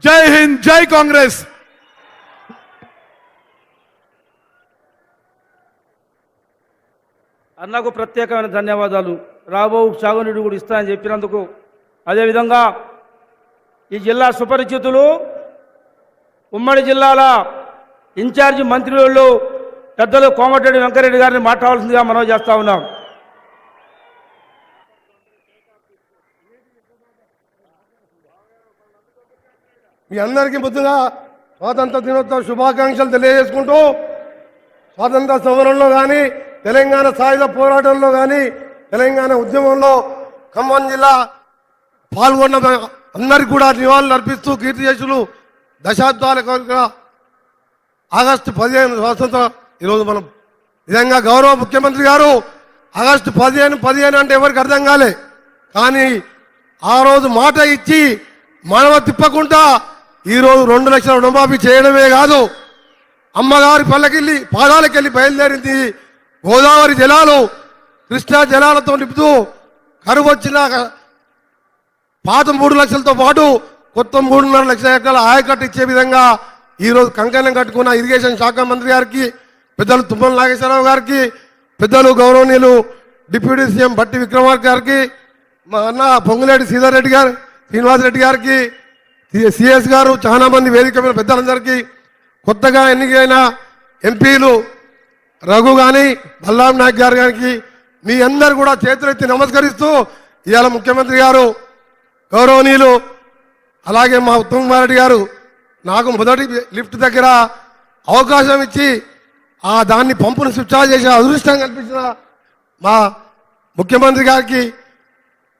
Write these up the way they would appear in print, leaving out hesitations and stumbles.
జై హింద్, జై కాంగ్రెస్. అన్నకు ప్రత్యేకమైన ధన్యవాదాలు. రాబో సాగునీడు కూడా ఇస్తానని చెప్పినందుకు. అదేవిధంగా ఈ జిల్లా సుపరిచితులు ఉమ్మడి జిల్లాల ఇన్ఛార్జి మంత్రులు పెద్దలు కోమటిరెడ్డి వెంకరెడ్డి గారిని మాట్లాడాల్సిందిగా మనం చేస్తా ఉన్నాం. మీ అందరికీ ముందుగా స్వాతంత్ర దినోత్సవ శుభాకాంక్షలు తెలియజేసుకుంటూ, స్వాతంత్ర సమరంలో కానీ, తెలంగాణ సాయుధ పోరాటంలో కానీ, తెలంగాణ ఉద్యమంలో ఖమ్మం జిల్లా పాల్గొన్న అందరికీ కూడా నివాళులు అర్పిస్తూ కీర్తిశేషులు దశాబ్దాల ఆగస్టు 15 స్వాతంత్ర ఈరోజు మనం నిజంగా గౌరవ ముఖ్యమంత్రి గారు ఆగస్టు 15 అంటే ఎవరికి అర్థం కాలే. కానీ ఆ రోజు మాట ఇచ్చి మానవ తిప్పకుండా ఈరోజు 2 లక్షల రుణమాఫీ చేయడమే కాదు, అమ్మగారి పల్లకెళ్ళి పాదాలకెళ్ళి బయలుదేరింది. గోదావరి జలాలు కృష్ణా జలాలతో నింపుతూ కరువు వచ్చిన పాత 3 లక్షలతో పాటు కొత్త 3.5 లక్షల ఎకరాల ఆయకట్టు ఇచ్చే విధంగా ఈరోజు కంకణం కట్టుకున్న ఇరిగేషన్ శాఖ మంత్రి గారికి, పెద్దలు తుమ్మల నాగేశ్వరరావు గారికి, పెద్దలు గౌరవనీయులు డిప్యూటీ సీఎం బట్టి విక్రమార్క గారికి, మా అన్న పొంగులేటి శ్రీధర్ గారు, శ్రీనివాసరెడ్డి గారికి, సిఎస్ గారు, చాలా మంది వేదిక మీద పెద్దలందరికీ, కొత్తగా ఎన్నికైన ఎంపీలు రఘు కానీ బల్లాం నాయక్ గారు గారికి మీ అందరు కూడా చేతులెత్తి నమస్కరిస్తూ, ఇవాళ ముఖ్యమంత్రి గారు గౌరవనీయులు అలాగే మా ఉత్తమ్ కుమార్ రెడ్డి గారు నాకు మొదటి లిఫ్ట్ దగ్గర అవకాశం ఇచ్చి దాన్ని పంపును స్విచ్ ఆఫ్ చేసే అదృష్టం కల్పించిన మా ముఖ్యమంత్రి గారికి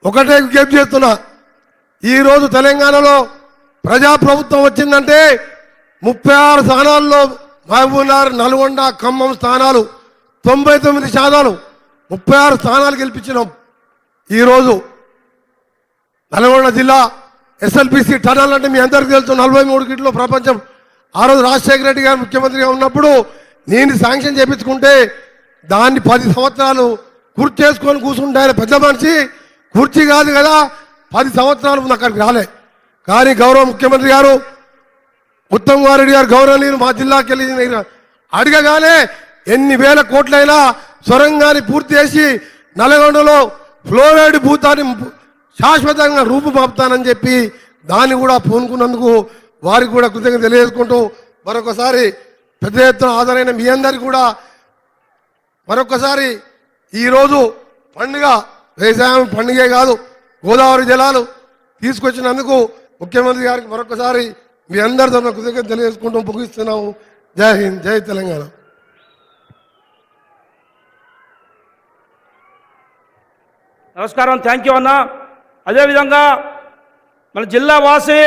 ఒకటే విజ్ఞప్తి చేస్తున్నా. ఈరోజు తెలంగాణలో ప్రజాప్రభుత్వం వచ్చిందంటే 36 స్థానాల్లో మహబూబ్నగర్, నల్గొండ, ఖమ్మం స్థానాలు 99% 36 స్థానాలు గెలిపించినాం. ఈరోజు నల్గొండ జిల్లా ఎస్ఎల్బిసి టనల్ అంటే మీ అందరికీ తెలుసు, 43 కిలో ప్రపంచం. ఆ రోజు రాజశేఖర రెడ్డి గారు ముఖ్యమంత్రిగా ఉన్నప్పుడు నేను శాంక్షన్ చేయించుకుంటే దాన్ని 10 సంవత్సరాలు కుర్చీ చేసుకొని కూర్చుంటే ఆయన పెద్ద మనిషి, కుర్చీ కాదు కదా, 10 సంవత్సరాలు ముందు అక్కడికి రాలే. కానీ గౌరవ ముఖ్యమంత్రి గారు ఉత్తమ్ కుమార్ రెడ్డి గారు గౌరవనీయులు మా జిల్లాకి వెళ్ళి అడగగానే ఎన్ని వేల కోట్లైనా సొరంగాన్ని పూర్తి చేసి నల్గొండలో ఫ్లోరైడ్ భూతాన్ని శాశ్వతంగా రూపుమాపుతానని చెప్పి దాన్ని కూడా పూనుకున్నందుకు వారికి కూడా కృతజ్ఞత తెలియజేసుకుంటూ, మరొకసారి పెద్ద ఎత్తున హాజరైన మీ అందరికీ కూడా మరొకసారి ఈరోజు పండుగ వ్యవసాయం పండుగే కాదు, గోదావరి జలాలు తీసుకొచ్చినందుకు ముఖ్యమంత్రి గారికి మరొకసారి మీ అందరి తరఫున కృతజ్ఞత తెలియజేసుకుంటూ ముగిస్తున్నాము. జై హింద్, జై తెలంగాణ. నమస్కారం, థ్యాంక్ యూ అన్న. అదేవిధంగా మన జిల్లా వాసి